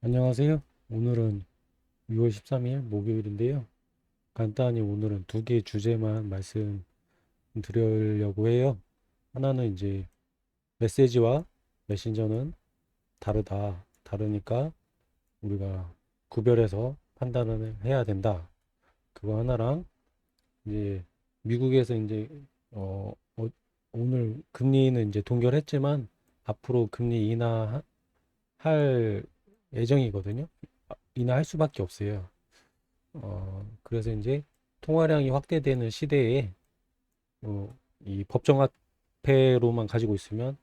안녕하세요. 오늘은 6월 13일 목요일인데요. 간단히 오늘은 두 개 주제만 말씀드리려고 해요. 하나는 이제 메시지와 메신저는 다르다. 다르니까 우리가 구별해서 판단을 해야 된다. 그거 하나랑 이제 미국에서 이제 오늘 금리는 이제 동결했지만 앞으로 금리 인하할 예정이거든요. 인하할 수밖에 없어요. 그래서 이제 통화량이 확대되는 시대에 이 법정화폐로만 가지고 있으면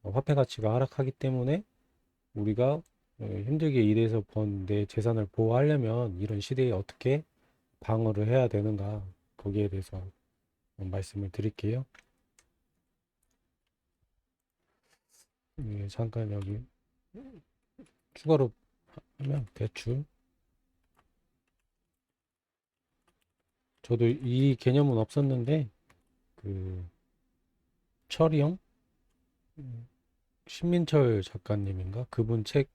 화폐 가치가 하락하기 때문에 우리가 힘들게 일해서 번 내 재산을 보호하려면 이런 시대에 어떻게 방어를 해야 되는가 거기에 대해서 말씀을 드릴게요. 잠깐 여기 추가로 하면 대출. 저도 이 개념은 없었는데 그 철이형 신민철 작가님인가 그분 책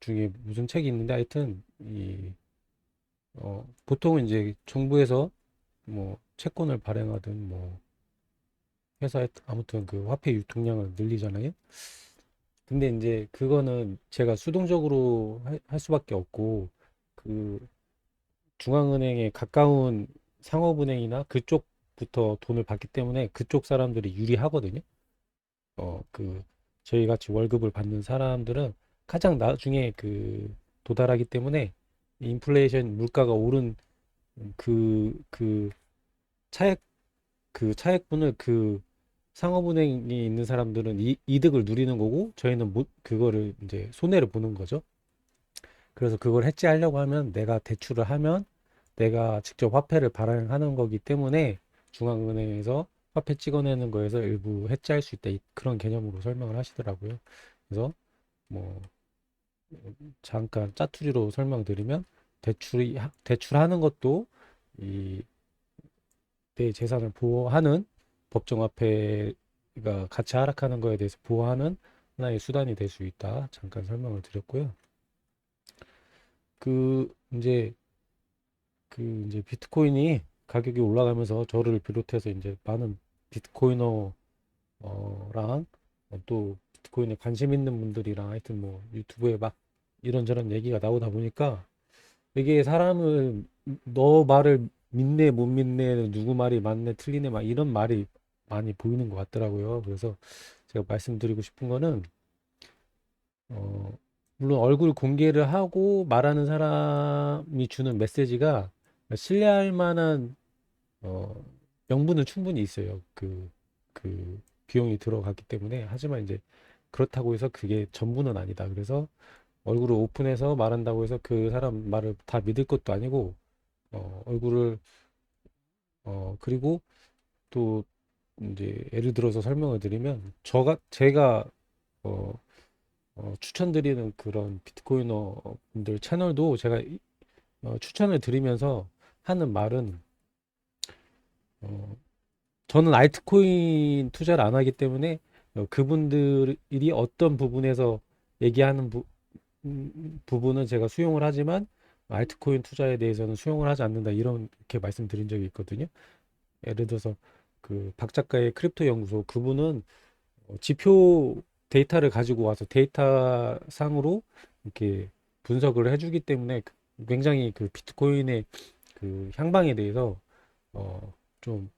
중에 무슨 책이 있는데 하여튼 보통은 이제 정부에서 뭐 채권을 발행하든 뭐 회사에 아무튼 그 화폐 유통량을 늘리잖아요. 근데 이제 그거는 제가 수동적으로 할 수밖에 없고 그 중앙은행에 가까운 상업은행이나 그쪽부터 돈을 받기 때문에 그쪽 사람들이 유리하거든요. 그 저희 같이 월급을 받는 사람들은 가장 나중에 도달하기 때문에 인플레이션 물가가 오른 그 차액 차액분을 상업은행이 있는 사람들은 이득을 누리는 거고 저희는 못 그거를 이제 손해를 보는 거죠. 그래서 그걸 해지하려고 하면 내가 대출을 하면 내가 직접 화폐를 발행하는 거기 때문에 중앙은행에서 화폐 찍어내는 거에서 일부 해지할 수 있다. 그런 개념으로 설명을 하시더라고요. 그래서 뭐 잠깐 짜투리로 설명드리면 대출하는 것도 이 내 재산을 보호하는 법정화폐가 가치 하락하는 거에 대해서 보호하는 하나의 수단이 될 수 있다. 잠깐 설명을 드렸고요. 그 이제 이제 비트코인이 가격이 올라가면서 저를 비롯해서 이제 많은 비트코이너랑 또 비트코인에 관심 있는 분들이랑 하여튼 뭐 유튜브에 막 이런저런 얘기가 나오다 보니까 이게 사람을 너 말을 믿네 못 믿네 누구 말이 맞네 틀리네 막 이런 말이 많이 보이는 것 같더라고요. 그래서 제가 말씀드리고 싶은 거는 어, 물론 얼굴 공개를 하고 말하는 사람이 주는 메시지가 신뢰할 만한 어, 명분은 충분히 있어요. 그 비용이 들어갔기 때문에. 하지만 이제 그렇다고 해서 그게 전부는 아니다. 그래서 얼굴을 오픈해서 말한다고 해서 그 사람 말을 다 믿을 것도 아니고, 얼굴을, 그리고 또 이제 예를 들어서 설명을 드리면, 제가, 어, 추천드리는 그런 비트코이너 분들 채널도 제가 추천을 드리면서 하는 말은, 어, 저는 알트코인 투자를 안 하기 때문에 그분들이 어떤 부분에서 얘기하는 부분은 제가 수용을 하지만 알트코인 투자에 대해서는 수용을 하지 않는다 이렇게 말씀드린 적이 있거든요. 예를 들어서 그 박 작가의 크립토 연구소 그분은 지표 데이터를 가지고 와서 데이터 상으로 이렇게 분석을 해주기 때문에 굉장히 그 비트코인의 그 향방에 대해서 좀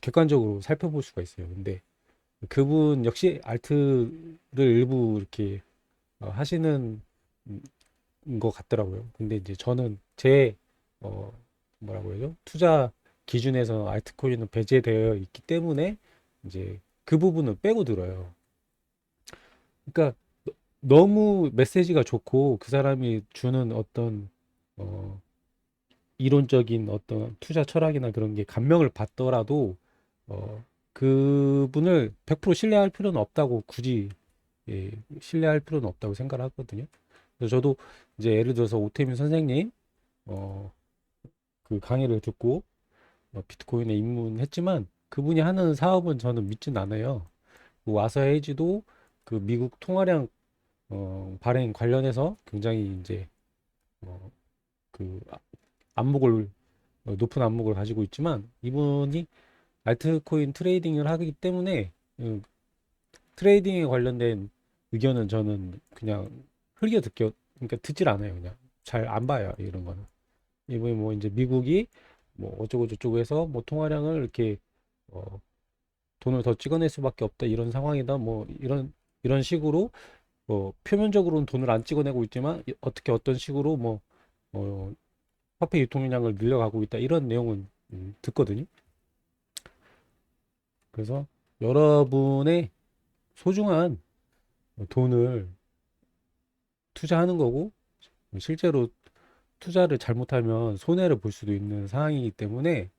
객관적으로 살펴볼 수가 있어요. 근데 그분 역시 알트를 일부 이렇게 하시는 것 같더라고요. 근데 이제 저는 어, 뭐라고 해야죠? 투자 기준에서 알트코인은 배제되어 있기 때문에 이제 그 부분은 빼고 들어요. 그러니까 너무 메시지가 좋고 그 사람이 주는 어떤 어, 이론적인 어떤 투자 철학이나 그런 게 감명을 받더라도 그분을 100% 신뢰할 필요는 없다고 굳이 예, 신뢰할 필요는 없다고 생각을 하거든요. 그래서 저도 이제 예를 들어서 오태민 선생님 어, 그 강의를 듣고 비트코인에 입문했지만 그분이 하는 사업은 저는 믿진 않아요. 그 와서 헤이지도 그 미국 통화량 발행 관련해서 굉장히 이제 어, 그 안목을 높은 안목을 가지고 있지만 이분이 알트코인 트레이딩을 하기 때문에 트레이딩에 관련된 의견은 저는 그냥 그러니까 듣질 않아요. 그냥 잘 안 봐요. 이런 거는. 이번에 뭐 이제 미국이 뭐 어쩌고 저쩌고 해서 뭐 통화량을 이렇게 어, 돈을 더 찍어낼 수밖에 없다 이런 상황이다 뭐 이런 식으로 뭐 표면적으로는 돈을 안 찍어내고 있지만 어떻게 어떤 식으로 뭐 어, 화폐 유통량을 늘려가고 있다 이런 내용은 듣거든요. 그래서 여러분의 소중한 돈을 투자하는 거고 실제로 투자를 잘못하면 손해를 볼 수도 있는 상황이기 때문에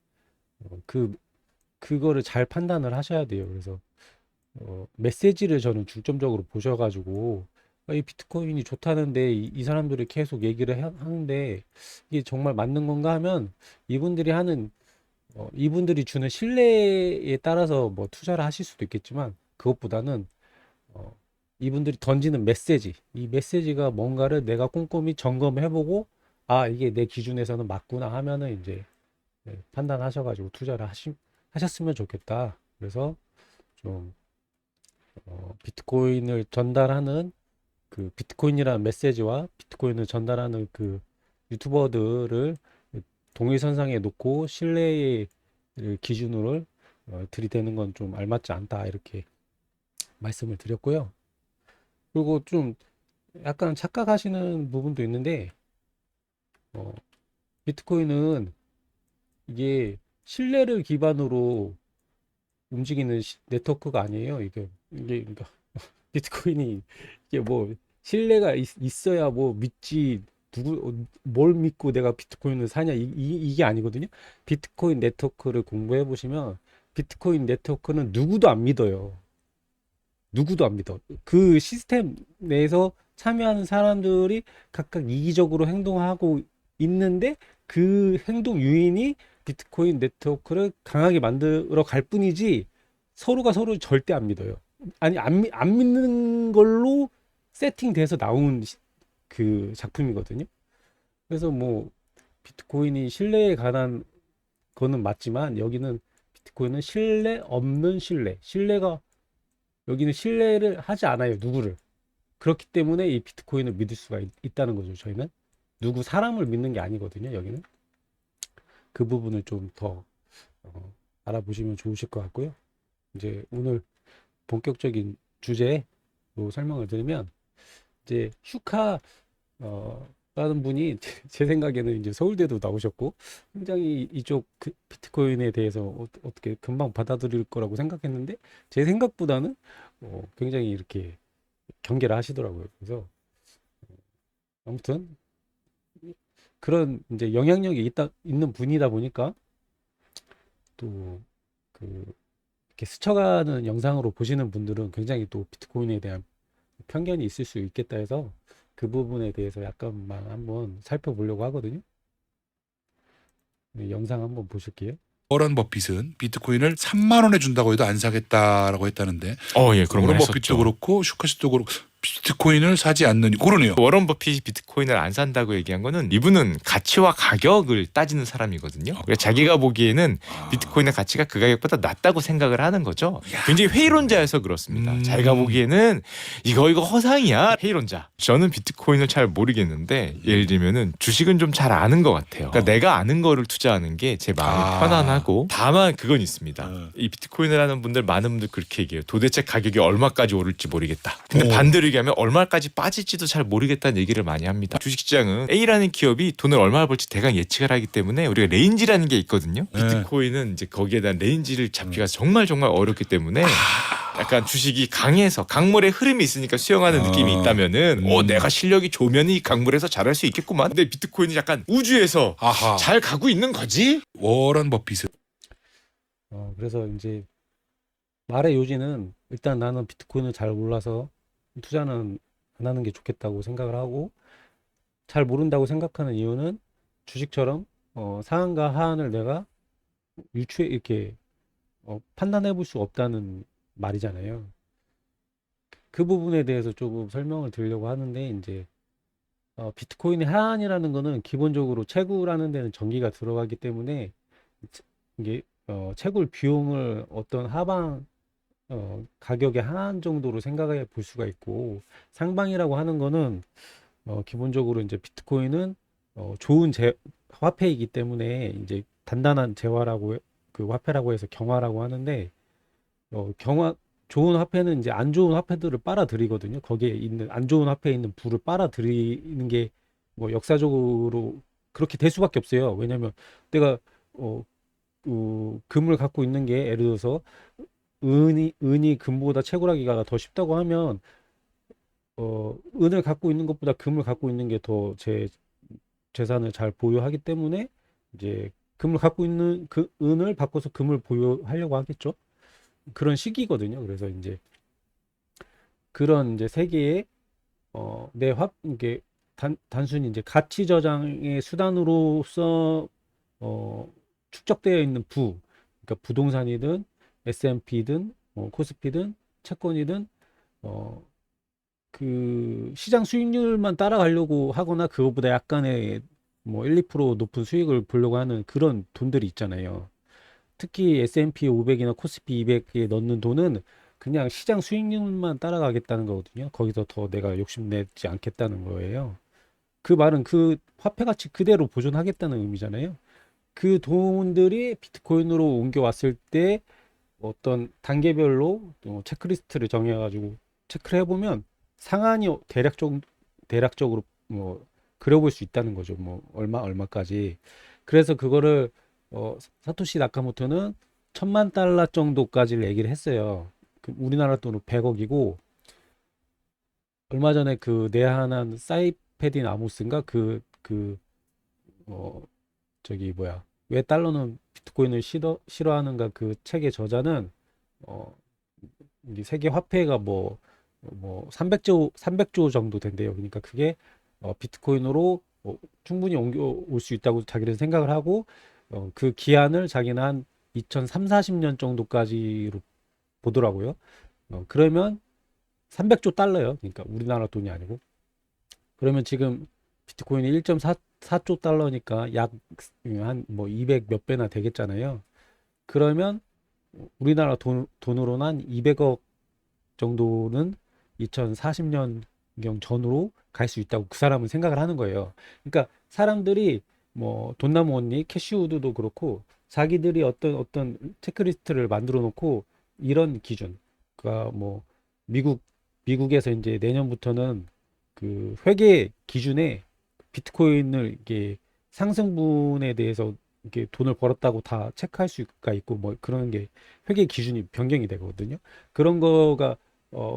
그거를 잘 판단을 하셔야 돼요. 그래서 메시지를 저는 중점적으로 보셔가지고 이 비트코인이 좋다는데 이 사람들이 계속 얘기를 하는데 이게 정말 맞는 건가 하면 이분들이 하는 이분들이 주는 신뢰에 따라서 뭐 투자를 하실 수도 있겠지만 그것보다는 어, 이분들이 던지는 메시지, 이 메시지가 뭔가를 내가 꼼꼼히 점검해보고 아 이게 내 기준에서는 맞구나 하면은 이제 판단하셔가지고 투자를 하셨으면 좋겠다. 그래서 좀 비트코인을 전달하는 그 비트코인이라는 메시지와 비트코인을 전달하는 그 유튜버들을 동일선상에 놓고 신뢰의 기준으로 들이대는 건 좀 알맞지 않다 이렇게 말씀을 드렸고요. 그리고 좀 약간 착각하시는 부분도 있는데 어, 비트코인은 이게 신뢰를 기반으로 움직이는 네트워크가 아니에요. 이게 그러니까 비트코인이 이게 뭐 신뢰가 있어야 뭐 믿지 뭘 믿고 내가 비트코인을 사냐 이게 아니거든요. 비트코인 네트워크를 공부해 보시면 비트코인 네트워크는 누구도 안 믿어요. 누구도 안 믿어. 그 시스템 내에서 참여하는 사람들이 각각 이기적으로 행동하고 있는데 그 행동 유인이 비트코인 네트워크를 강하게 만들어 갈 뿐이지 서로가 서로 절대 안 믿어요. 아니 안 믿는 걸로 세팅돼서 나온 그 작품이거든요. 그래서 뭐 비트코인이 신뢰에 관한 거는 맞지만 여기는 비트코인은 신뢰 없는 신뢰가 여기는 신뢰를 하지 않아요. 누구를. 그렇기 때문에 이 비트코인을 믿을 수가 있다는 거죠. 저희는 누구 사람을 믿는 게 아니거든요. 여기는 그 부분을 좀 더 알아보시면 좋으실 것 같고요. 이제 오늘 본격적인 주제로 설명을 드리면 이제 슈카 라는 분이 제 생각에는 이제 서울대도 나오셨고 굉장히 이쪽 비트코인에 대해서 어떻게 금방 받아들일 거라고 생각했는데 제 생각보다는 굉장히 이렇게 경계를 하시더라고요. 그래서 아무튼 그런 이제 영향력이 있는 분이다 보니까 또 그 이렇게 스쳐가는 영상으로 보시는 분들은 굉장히 또 비트코인에 대한 편견이 있을 수 있겠다 해서 그 부분에 대해서 약간만 한번 살펴보려고 하거든요. 영상 한번 보실게요. 워런 버핏은 비트코인을 3만 원에 준다고 해도 안 사겠다라고 했다는데 예, 그런 걸 워런 버핏도 했었죠. 그렇고 슈카시도 그렇고 비트코인을 사지 않는 그러네요. 워런 버핏이 비트코인을 안 산다고 얘기한 거는 이분은 가치와 가격을 따지는 사람이거든요. 그러니까 자기가 보기에는 비트코인의 가치가 그 가격보다 낮다고 생각을 하는 거죠. 굉장히 회의론자여서 그렇습니다. 자기가 보기에는 이거 허상이야. 회의론자. 저는 비트코인을 잘 모르겠는데 예를 들면은 주식은 좀 잘 아는 것 같아요. 그러니까 내가 아는 거를 투자하는 게 제 마음이 편안하고 다만 그건 있습니다. 이 비트코인을 하는 분들 많은 분들 그렇게 얘기해요. 도대체 가격이 얼마까지 오를지 모르겠다. 근데 반대로 얘기하면 얼마까지 빠질지도 잘 모르겠다는 얘기를 많이 합니다. 주식시장은 A라는 기업이 돈을 얼마 벌지 대강 예측을 하기 때문에 우리가 레인지라는 게 있거든요. 비트코인은 이제 거기에 대한 레인지를 잡기가 정말 어렵기 때문에 약간 주식이 강해서 강물의 흐름이 있으니까 수영하는 느낌이 있다면은 내가 실력이 좋으면 이 강물에서 잘할 수 있겠구만. 근데 비트코인이 약간 우주에서 잘 가고 있는 거지? 워런 버핏은 그래서 이제 말의 요지는 일단 나는 비트코인을 잘 몰라서 투자는 안 하는 게 좋겠다고 생각을 하고 잘 모른다고 생각하는 이유는 주식처럼 상한과 하한을 내가 이렇게 판단해 볼 수 없다는 말이잖아요. 그 부분에 대해서 조금 설명을 드리려고 하는데 이제 비트코인의 하한이라는 거는 기본적으로 채굴하는 데는 전기가 들어가기 때문에 이게 채굴 비용을 어떤 하방 가격의 하한 정도로 생각해 볼 수가 있고 상방이라고 하는 거는 기본적으로 이제 비트코인은 좋은 화폐이기 때문에 이제 단단한 그 화폐라고 해서 경화라고 하는데 경화 좋은 화폐는 이제 안 좋은 화폐들을 빨아들이거든요. 거기에 있는 안 좋은 화폐에 있는 부를 빨아들이는 게 뭐 역사적으로 그렇게 될 수밖에 없어요. 왜냐면 내가 어, 금을 갖고 있는 게 예를 들어서 은이 금보다 채굴하기가 더 쉽다고 하면 은을 갖고 있는 것보다 금을 갖고 있는 게 더 제 재산을 잘 보유하기 때문에 이제 금을 갖고 있는 그 은을 바꿔서 금을 보유하려고 하겠죠. 그런 시기거든요. 그래서 이제 그런 이제 세계의 이게 단순히 이제 가치 저장의 수단으로서 축적되어 있는 그러니까 부동산이든 S&P든 코스피든 채권이든 어, 그 시장 수익률만 따라가려고 하거나 그거보다 약간의 뭐 1, 2% 높은 수익을 보려고 하는 그런 돈들이 있잖아요. 특히 S&P 500이나 코스피 200에 넣는 돈은 그냥 시장 수익률만 따라가겠다는 거거든요. 거기서 더 내가 욕심내지 않겠다는 거예요. 그 말은 그 화폐 가치 그대로 보존하겠다는 의미잖아요. 그 돈들이 비트코인으로 옮겨왔을 때 어떤 단계별로 체크리스트를 정해가지고 체크를 해보면 상한이 대략적으로 뭐 그려볼 수 있다는 거죠. 뭐 얼마까지. 그래서 그거를 사토시 나카모토는 1,000만 달러 정도까지를 얘기를 했어요. 그 우리나라 돈으로 100억이고 얼마 전에 그 내한한 사이페딘 아모스인가 어 저기 뭐야 왜 달러는 비트코인을 싫어하는가 그 책의 저자는 어 이 세계 화폐가 뭐 300조 정도 된대요. 그러니까 그게 비트코인으로 충분히 옮겨올 수 있다고 자기는 생각을 하고 그 기한을 자기는 한 2030, 40년 정도까지로 보더라고요. 그러면 300조 달러요. 그러니까 우리나라 돈이 아니고. 그러면 지금 비트코인이 1.4조 달러니까 약 한 뭐 200 몇 배나 되겠잖아요. 그러면 우리나라 돈으로는 한 200억 정도는 2040년경 전으로 갈 수 있다고 그 사람은 생각을 하는 거예요. 그러니까 사람들이 뭐 돈나무 언니, 캐시우드도 그렇고 자기들이 어떤 체크리스트를 만들어 놓고 이런 기준, 그러니까 뭐 미국에서 이제 내년부터는 그 회계 기준에 비트코인을 이게 상승분에 대해서 이렇게 돈을 벌었다고 다 체크할 수가 있고 뭐 그런 게 회계 기준이 변경이 되거든요. 그런 거가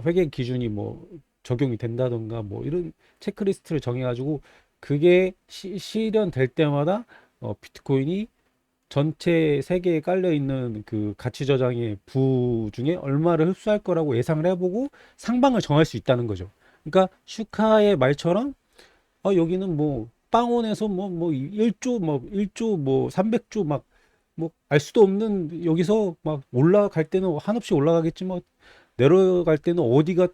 회계 기준이 뭐 적용이 된다던가 뭐 이런 체크리스트를 정해가지고 그게 실현될 때마다 비트코인이 전체 세계에 깔려 있는 그 가치 저장의 부 중에 얼마를 흡수할 거라고 예상을 해보고 상방을 정할 수 있다는 거죠. 그러니까 슈카의 말처럼 여기는 뭐 빵원에서 뭐 1조 뭐 1조 뭐 300조 막 뭐 알 수도 없는 여기서 막 올라갈 때는 한없이 올라가겠지 뭐 내려갈 때는 어디가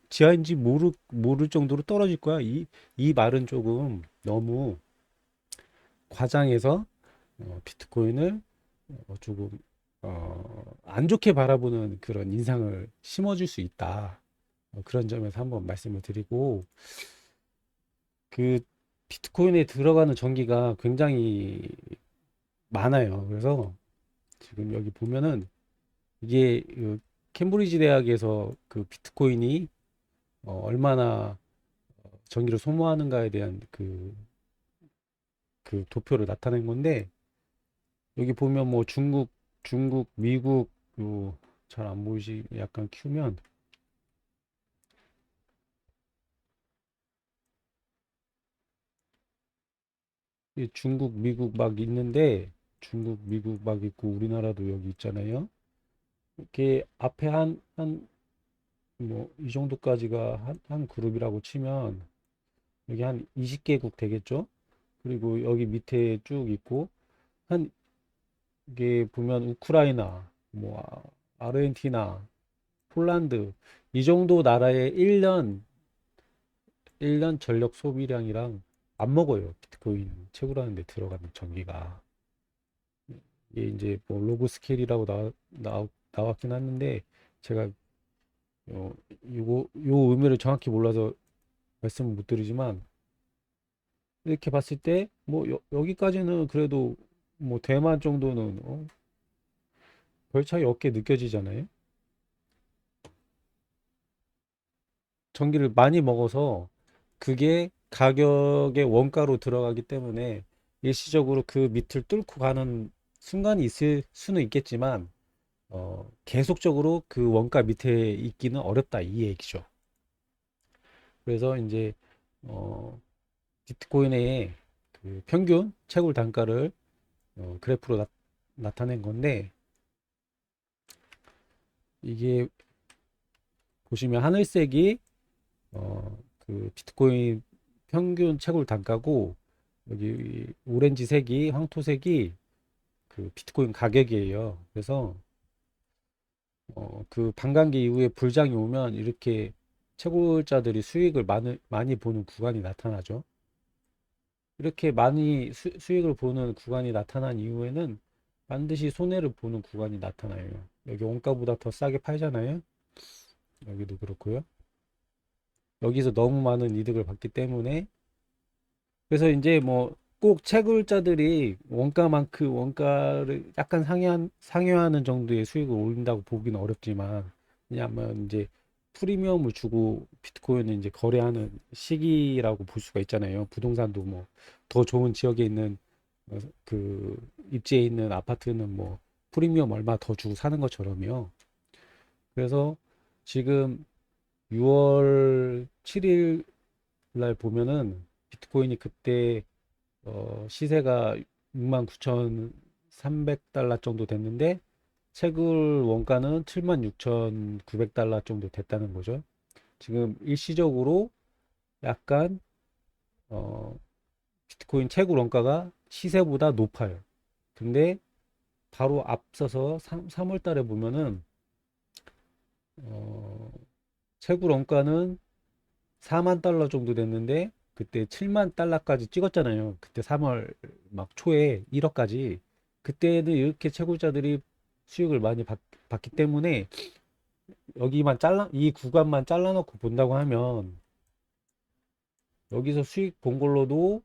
지하인지 모를 정도로 떨어질 거야. 이 말은 조금 너무 과장해서 비트코인을 조금 안 좋게 바라보는 그런 인상을 심어줄 수 있다. 그런 점에서 한번 말씀을 드리고 그 비트코인에 들어가는 전기가 굉장히 많아요. 그래서 지금 여기 보면은 이게 그 캠브리지 대학에서 그 비트코인이 얼마나 전기를 소모하는가에 대한 그 도표를 나타낸 건데 여기 보면 뭐 중국, 미국 잘 안 보이지? 약간 키우면 이 중국, 미국 막 있는데 중국, 미국 막 있고 우리나라도 여기 있잖아요. 이렇게 앞에 한 뭐 이 정도까지가 한 그룹이라고 치면 여기 한 20개국 되겠죠? 그리고 여기 밑에 쭉 있고 이게 보면 우크라이나, 뭐 아르헨티나, 폴란드 이 정도 나라의 1년 전력 소비량이랑 안 먹어요. 비트코인 채굴하는 데 들어가는 전기가. 이게 이제 뭐 로그 스케일이라고 나왔긴 하는데 제가 요 의미를 정확히 몰라서 말씀을 못 드리지만 이렇게 봤을 때 뭐 여기까지는 그래도 뭐 대만 정도는 별 차이 없게 느껴지잖아요. 전기를 많이 먹어서 그게 가격의 원가로 들어가기 때문에 일시적으로 그 밑을 뚫고 가는 순간이 있을 수는 있겠지만 계속적으로 그 원가 밑에 있기는 어렵다 이 얘기죠. 그래서 이제 어, 비트코인의 그 평균 채굴 단가를 그래프로 나타낸 건데 이게 보시면 하늘색이 그 비트코인 평균 채굴 단가고 여기 오렌지색이 황토색이 그 비트코인 가격이에요. 그래서 그 반감기 이후에 불장이 오면 이렇게 채굴자들이 수익을 많이 보는 구간이 나타나죠. 이렇게 많이 수익을 보는 구간이 나타난 이후에는 반드시 손해를 보는 구간이 나타나요. 여기 원가보다 더 싸게 팔잖아요. 여기도 그렇고요. 여기서 너무 많은 이득을 받기 때문에 그래서 이제 뭐 꼭 채굴자들이 원가를 약간 상회하는 정도의 수익을 올린다고 보기는 어렵지만 왜냐하면 이제 프리미엄을 주고 비트코인을 이제 거래하는 시기라고 볼 수가 있잖아요. 부동산도 뭐 더 좋은 지역에 있는 그 입지에 있는 아파트는 뭐 프리미엄 얼마 더 주고 사는 것처럼요. 그래서 지금 6월 7일 날 보면은 비트코인이 그때 시세가 69,300달러 정도 됐는데 채굴 원가는 76,900달러 정도 됐다는 거죠. 지금 일시적으로 약간 어, 비트코인 채굴 원가가 시세보다 높아요. 근데 바로 앞서서 3월 달에 보면은 어, 채굴 원가는 4만 달러 정도 됐는데 그때 7만 달러까지 찍었잖아요. 그때 3월 막 초에 1억까지. 그때는 이렇게 채굴자들이 수익을 많이 받기 때문에 이 구간만 잘라놓고 본다고 하면 여기서 수익 본 걸로도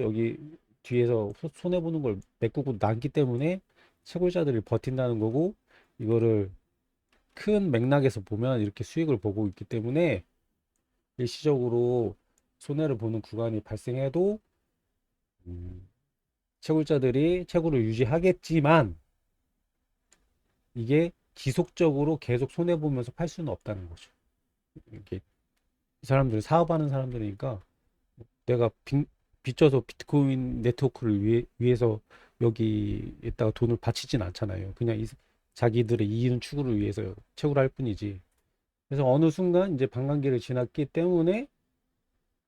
여기 뒤에서 손해 보는 걸 메꾸고 남기 때문에 채굴자들이 버틴다는 거고 이거를 큰 맥락에서 보면 이렇게 수익을 보고 있기 때문에 일시적으로 손해를 보는 구간이 발생해도 음, 채굴자들이 채굴을 유지하겠지만 이게 지속적으로 계속 손해 보면서 팔 수는 없다는 거죠. 이게 이 사람들 사업하는 사람들이니까 내가 빚져서 비트코인 네트워크를 위해서 여기에다가 돈을 바치진 않잖아요. 그냥 자기들의 이윤 추구를 위해서 채굴할 뿐이지. 그래서 어느 순간 이제 반감기를 지났기 때문에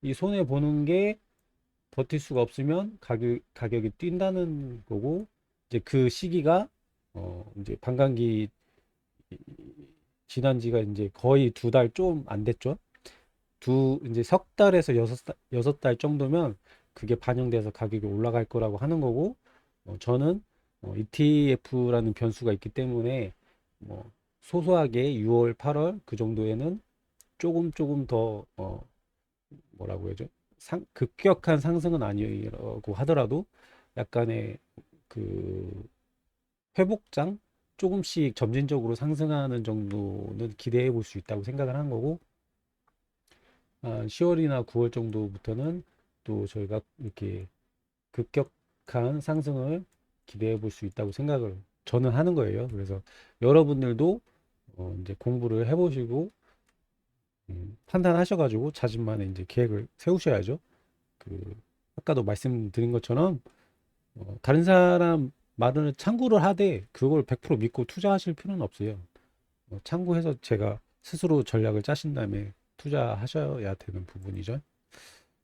이 손해 보는 게 버틸 수가 없으면 가격이 뛴다는 거고 이제 그 시기가 이제 반감기 지난 지가 이제 거의 2달 좀 안 됐죠. 이제 석 달에서 여섯 달 정도면 그게 반영돼서 가격이 올라갈 거라고 하는 거고 저는 ETF라는 변수가 있기 때문에 뭐 소소하게 6월, 8월 그 정도에는 조금 더 뭐라고 해야죠? 급격한 상승은 아니라고 하더라도 약간의 그 회복장 조금씩 점진적으로 상승하는 정도는 기대해 볼 수 있다고 생각을 한 거고 한 10월이나 9월 정도부터는 또 저희가 이렇게 급격한 상승을 기대해 볼 수 있다고 생각을 저는 하는 거예요. 그래서 여러분들도 이제 공부를 해보시고 판단하셔가지고 자신만의 이제 계획을 세우셔야죠. 그 아까도 말씀드린 것처럼 다른 사람 말을 참고를 하되 그걸 100% 믿고 투자하실 필요는 없어요. 참고해서 제가 스스로 전략을 짜신 다음에 투자하셔야 되는 부분이죠.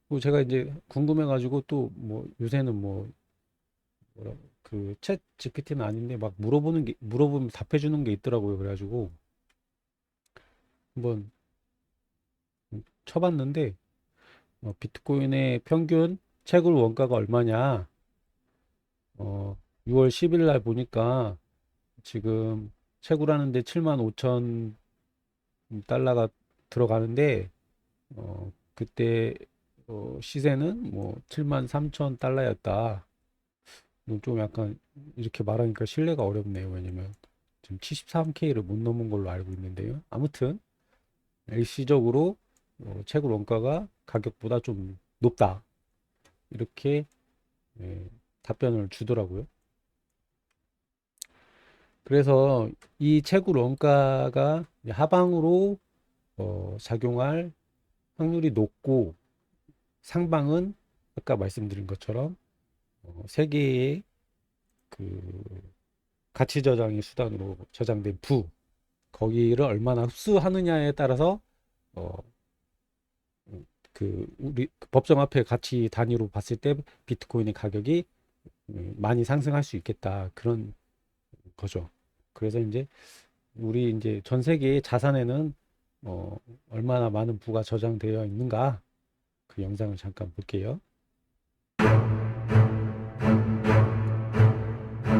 그리고 제가 이제 궁금해가지고 또 뭐 요새는 뭐 그 챗 GPT는 아닌데 막 물어보면 답해 주는 게 있더라고요. 그래가지고 한번 쳐봤는데 비트코인의 평균 채굴 원가가 얼마냐? 6월 10일 날 보니까 지금 채굴하는데 7만 5천 달러가 들어가는데 그때 시세는 뭐 7만 3천 달러였다. 좀 약간 이렇게 말하니까 신뢰가 어렵네요. 왜냐면 지금 73K를 못 넘은 걸로 알고 있는데요. 아무튼 일시적으로 채굴 원가가 가격보다 좀 높다. 이렇게 답변을 주더라고요. 그래서 이 채굴 원가가 하방으로 작용할 확률이 높고 상방은 아까 말씀드린 것처럼 세계의 그 가치 저장의 수단으로 저장된 거기를 얼마나 흡수하느냐에 따라서 우리 법정화폐 가치 단위로 봤을 때 비트코인의 가격이 많이 상승할 수 있겠다, 그런 거죠. 그래서 이제 우리 이제 전 세계의 자산에는 얼마나 많은 부가 저장되어 있는가, 그 영상을 잠깐 볼게요.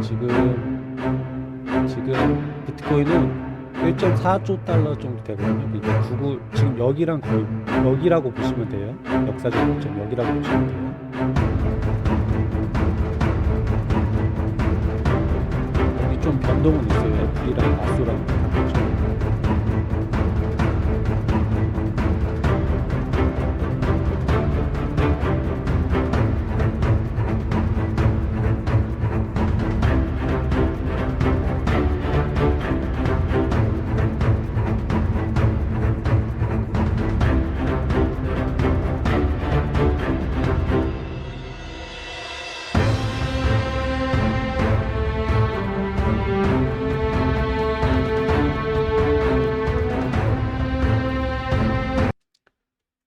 지금 비트코인은 1.4조 달러 정도 되거든요. 그러니까 지금 여기랑 거의 여기라고 보시면 돼요. 역사적 고점 여기라고 보시면 돼요. 여기 좀 변동은 있어요. FE랑 마소랑 바뀌었죠.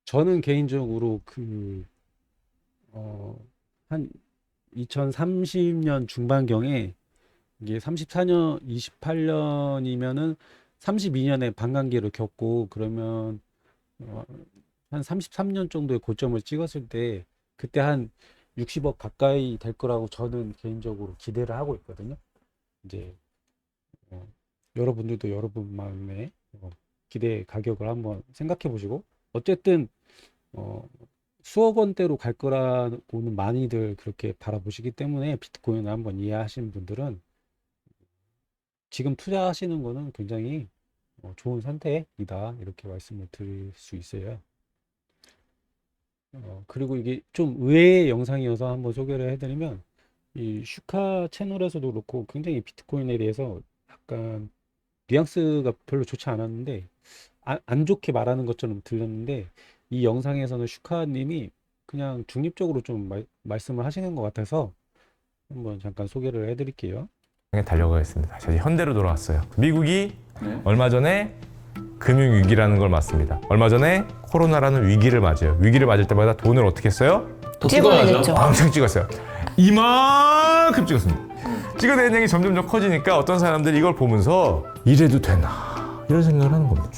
저는 개인적으로 한 2030년 중반경에 이게 34년, 28년이면은 32년에 반감기를 겪고 그러면 한 33년 정도의 고점을 찍었을 때 그때 한 60억 가까이 될 거라고 저는 개인적으로 기대를 하고 있거든요. 이제 여러분들도 여러분만의 기대 가격을 한번 생각해 보시고, 어쨌든 수억 원대로 갈 거라고는 많이들 그렇게 바라보시기 때문에 비트코인을 한번 이해하시는 분들은 지금 투자하시는 거는 굉장히 좋은 선택이다, 이렇게 말씀을 드릴 수 있어요. 그리고 이게 좀 의외의 영상이어서 한번 소개를 해드리면, 이 슈카 채널에서도 그렇고 굉장히 비트코인에 대해서 약간 뉘앙스가 별로 좋지 않았는데 안 좋게 말하는 것처럼 들렸는데, 이 영상에서는 슈카님이 그냥 중립적으로 좀 말씀을 하시는 것 같아서 한번 잠깐 소개를 해드릴게요. 달려가겠습니다. 다시 현대로 돌아왔어요. 미국이 얼마 전에 금융위기라는 걸 맞습니다. 얼마 전에 코로나라는 위기를 맞아요. 위기를 맞을 때마다 돈을 어떻게 했어요? 더 찍어야죠. 엄청 찍었어요. 이만큼 찍었습니다. 찍어낸 양이 점점 더 커지니까 어떤 사람들이 이걸 보면서 이래도 되나 이런 생각을 하는 겁니다.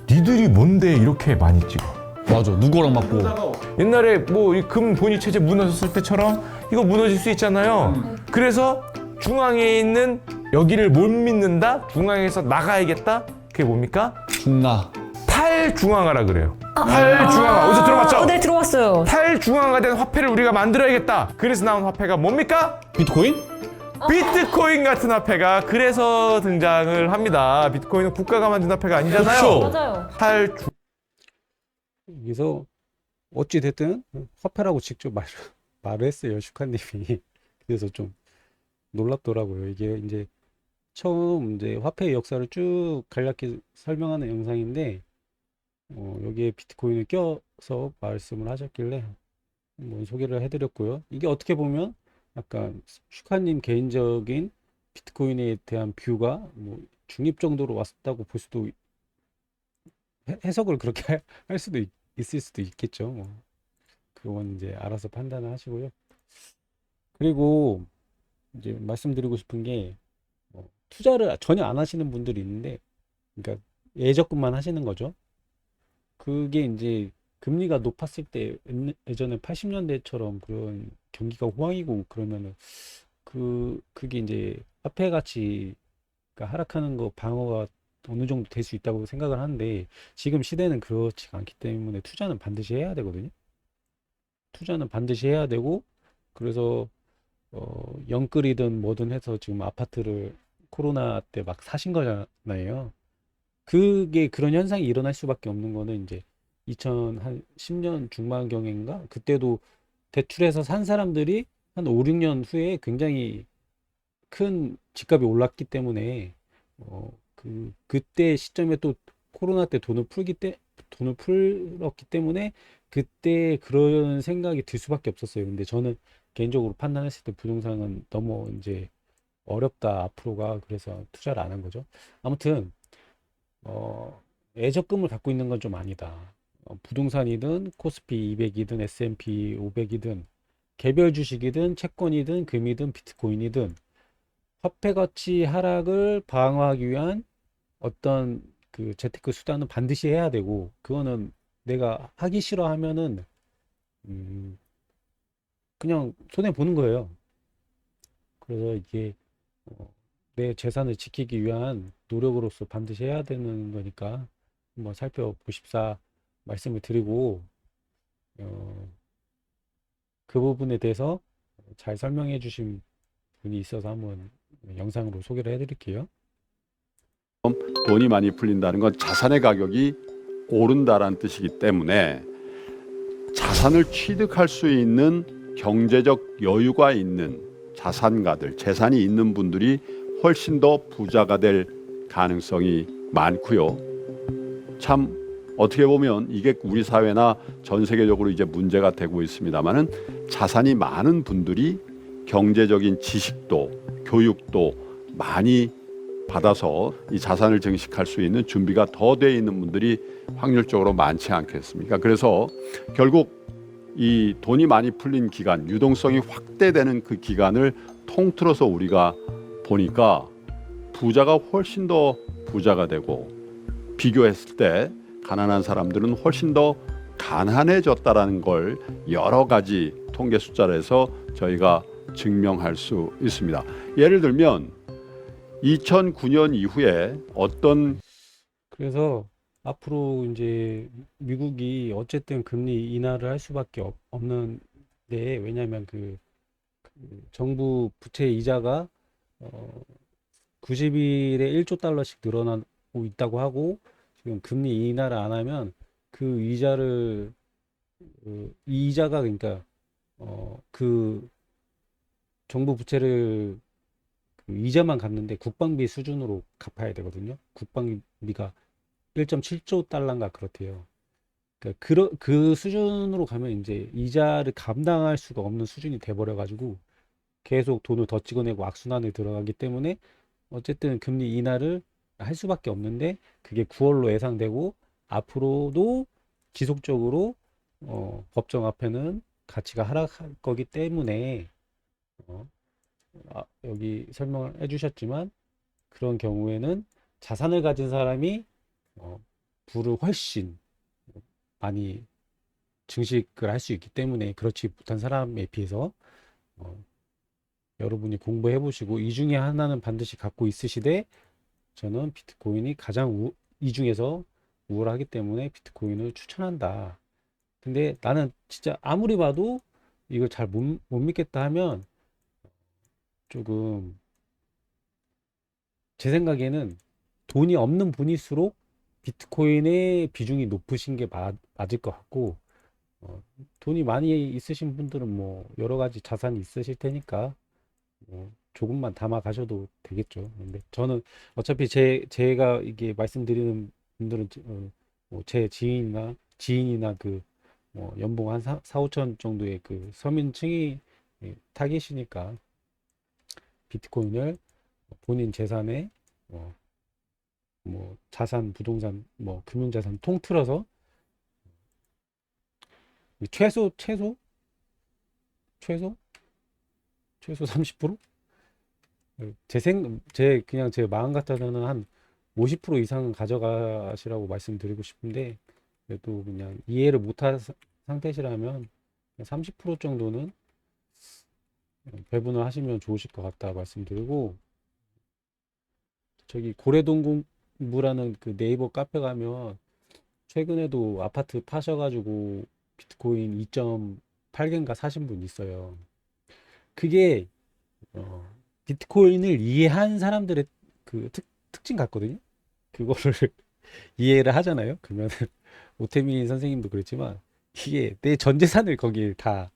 니들이 뭔데 이렇게 많이 찍어? 맞아. 누구랑 맞고. 옛날에 뭐 이 금 본위 체제 무너졌을 때처럼 이거 무너질 수 있잖아요. 그래서 중앙에 있는 여기를 못 믿는다? 중앙에서 나가야겠다? 그게 뭡니까? 중나. 탈중앙화라 그래요. 탈중앙화. 어디서 들어봤죠? 네, 들어왔어요. 탈중앙화된 화폐를 우리가 만들어야겠다. 그래서 나온 화폐가 뭡니까? 비트코인? 비트코인 같은 화폐가 그래서 등장을 합니다. 비트코인은 국가가 만든 화폐가 아니잖아요. 그렇죠. 맞아요. 여기서 어찌 됐든 화폐라고 직접 말을 했어요, 슈카님이. 그래서 좀 놀랍더라고요. 이게 이제 처음 이제 화폐의 역사를 쭉 간략히 설명하는 영상인데 여기에 비트코인을 껴서 말씀을 하셨길래 한번 소개를 해드렸고요. 이게 어떻게 보면 약간 슈카님 개인적인 비트코인에 대한 뷰가 뭐 중립 정도로 왔다고 볼 수도, 해석을 그렇게 할 수도 있을 수도 있겠죠. 그건 이제 알아서 판단을 하시고요. 그리고 이제 말씀드리고 싶은 게 투자를 전혀 안 하시는 분들이 있는데, 그러니까 예적금만 하시는 거죠. 그게 이제 금리가 높았을 때 예전에 80년대처럼 그런 경기가 호황이고 그러면은 그게 이제 화폐 가치가 하락하는 거 방어가 어느 정도 될 수 있다고 생각을 하는데, 지금 시대는 그렇지 않기 때문에 투자는 반드시 해야 되거든요. 투자는 반드시 해야 되고, 그래서 영끌이든 뭐든 해서 지금 아파트를 코로나 때 막 사신 거잖아요. 그게 그런 현상이 일어날 수밖에 없는 거는 이제 2010년 중반경인가 그때도 대출해서 산 사람들이 한 5, 6년 후에 굉장히 큰 집값이 올랐기 때문에 그때 시점에 또 코로나 때 돈을 풀었기 때문에 그때 그런 생각이 들 수밖에 없었어요. 근데 저는 개인적으로 판단했을 때 부동산은 너무 이제 어렵다 앞으로가, 그래서 투자를 안 한 거죠. 아무튼 애적금을 갖고 있는 건 좀 아니다. 부동산이든 코스피 200이든 S&P 500이든 개별 주식이든 채권이든 금이든 비트코인이든 화폐 가치 하락을 방어하기 위한 어떤 그 재테크 수단은 반드시 해야 되고, 그거는 내가 하기 싫어하면은 그냥 손해 보는 거예요. 그래서 이게 내 재산을 지키기 위한 노력으로서 반드시 해야 되는 거니까 한번 살펴보십사 말씀을 드리고, 그 부분에 대해서 잘 설명해 주신 분이 있어서 한번 영상으로 소개를 해드릴게요. 돈이 많이 풀린다는 건 자산의 가격이 오른다라는 뜻이기 때문에 자산을 취득할 수 있는 경제적 여유가 있는 자산가들, 재산이 있는 분들이 훨씬 더 부자가 될 가능성이 많고요. 참 어떻게 보면 이게 우리 사회나 전 세계적으로 이제 문제가 되고 있습니다만은, 자산이 많은 분들이 경제적인 지식도 교육도 많이 받아서 이 자산을 증식할 수 있는 준비가 더 돼 있는 분들이 확률적으로 많지 않겠습니까? 그래서 결국 이 돈이 많이 풀린 기간, 유동성이 확대되는 그 기간을 통틀어서 우리가 보니까 부자가 훨씬 더 부자가 되고, 비교했을 때 가난한 사람들은 훨씬 더 가난해졌다라는 걸 여러 가지 통계 숫자에서 저희가 증명할 수 있습니다. 예를 들면 2009년 이후에 어떤 그래서 앞으로 이제 미국이 어쨌든 금리 인하를 할 수밖에 없는데, 왜냐하면 그 정부 부채 이자가 90일에 1조 달러씩 늘어나고 있다고 하고, 지금 금리 인하를 안 하면 그 이자를 이 이자가 그러니까 그 정부 부채를 그 이자만 갚는데 국방비 수준으로 갚아야 되거든요. 국방비가 1.7조 달러인가 그렇대요. 그러니까 그 수준으로 가면 이제 이자를 감당할 수가 없는 수준이 돼버려 가지고 계속 돈을 더 찍어내고 악순환에 들어가기 때문에 어쨌든 금리 인하를 할 수밖에 없는데, 그게 9월로 예상되고 앞으로도 지속적으로 법정 화폐는 가치가 하락할 거기 때문에 여기 설명을 해주셨지만, 그런 경우에는 자산을 가진 사람이 부를 훨씬 많이 증식을 할 수 있기 때문에, 그렇지 못한 사람에 비해서 여러분이 공부해 보시고 이 중에 하나는 반드시 갖고 있으시되, 저는 비트코인이 가장 이 중에서 우월하기 때문에 비트코인을 추천한다. 근데 나는 진짜 아무리 봐도 이걸 잘 못 믿겠다 하면, 조금 제 생각에는 돈이 없는 분일수록 비트코인의 비중이 높으신 게 맞을 것 같고, 돈이 많이 있으신 분들은 뭐 여러 가지 자산이 있으실 테니까 조금만 담아 가셔도 되겠죠. 근데 저는 어차피 제가 이게 말씀드리는 분들은 뭐제 지인이나 그 연봉 한 4, 5천 정도의 그 서민층이 타겟이니까 비트코인을 본인 재산에 뭐 자산, 부동산, 뭐 금융자산 통틀어서 최소 30%? 제 마음 같아서는 한 50% 이상은 가져가시라고 말씀드리고 싶은데, 그래도 그냥 이해를 못한 상태시라면 30% 정도는 배분을 하시면 좋으실 것 같다 말씀드리고, 저기 고래동굴부라는 그 네이버 카페 가면 최근에도 아파트 파셔가지고 비트코인 2.8개인가 사신 분 있어요. 그게 비트코인을 이해한 사람들의 그 특징 같거든요. 그거를 이해를 하잖아요. 그러면 오태미 선생님도 그랬지만 이게 내 전 재산을 거기에 다,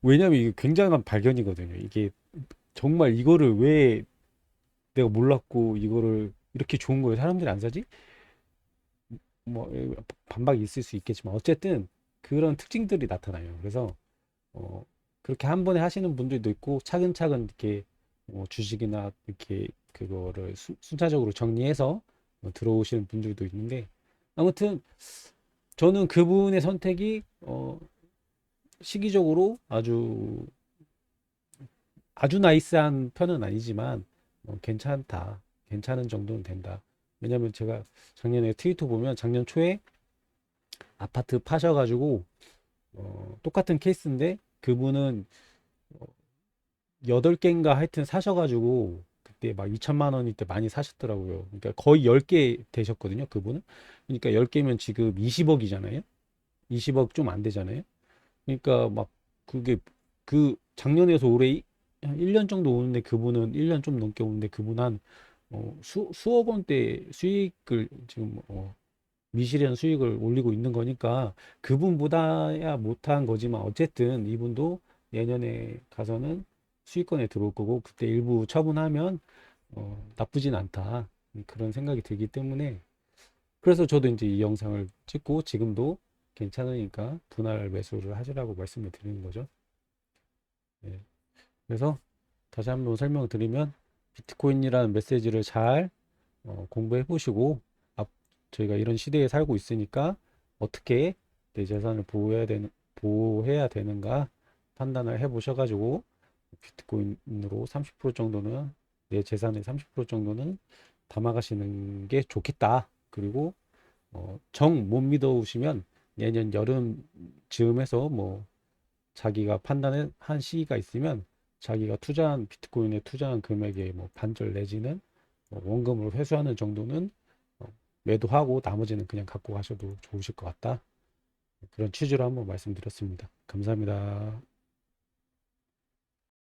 왜냐면 이게 굉장한 발견이거든요. 이게 정말 이거를 왜 내가 몰랐고 이거를 이렇게 좋은 거를 사람들이 안 사지? 뭐 반박이 있을 수 있겠지만 어쨌든 그런 특징들이 나타나요. 그래서 어, 그렇게 한 번에 하시는 분들도 있고 차근차근 이렇게 주식이나 이렇게 그거를 순차적으로 정리해서 들어오시는 분들도 있는데, 아무튼 저는 그분의 선택이 시기적으로 아주 나이스한 편은 아니지만 괜찮다, 괜찮은 정도는 된다. 왜냐면 제가 작년에 트위터 보면 작년 초에 아파트 파셔가지고 똑같은 케이스인데 그분은 8개인가 하여튼 사셔가지고 그때 막 2천만 원일 때 많이 사셨더라고요. 그러니까 거의 10개 되셨거든요, 그분은. 그러니까 10개면 지금 20억이잖아요. 20억 좀 안 되잖아요. 그러니까 막 그게 그 작년에서 올해 한 1년 정도 오는데 그분은 1년 좀 넘게 오는데 그분 한 수억 원대 수익을 지금 미실현 수익을 올리고 있는 거니까 그분보다야 못한 거지만 어쨌든 이분도 내년에 가서는 수익권에 들어올 거고 그때 일부 처분하면 나쁘진 않다, 그런 생각이 들기 때문에, 그래서 저도 이제 이 영상을 찍고 지금도 괜찮으니까 분할 매수를 하시라고 말씀을 드리는 거죠. 예. 그래서 다시 한번 설명을 드리면 비트코인이라는 메시지를 잘 공부해 보시고, 저희가 이런 시대에 살고 있으니까 어떻게 내 재산을 보호해야 되는가 판단을 해 보셔가지고 비트코인으로 30% 정도는, 내 재산의 30% 정도는 담아가시는 게 좋겠다. 그리고 정 못 믿어오시면 내년 여름 즈음에서 뭐 자기가 판단한 시기가 있으면 자기가 비트코인에 투자한 금액의 뭐 반절 내지는 원금을 회수하는 정도는 매도하고 나머지는 그냥 갖고 가셔도 좋으실 것 같다. 그런 취지로 한번 말씀드렸습니다. 감사합니다.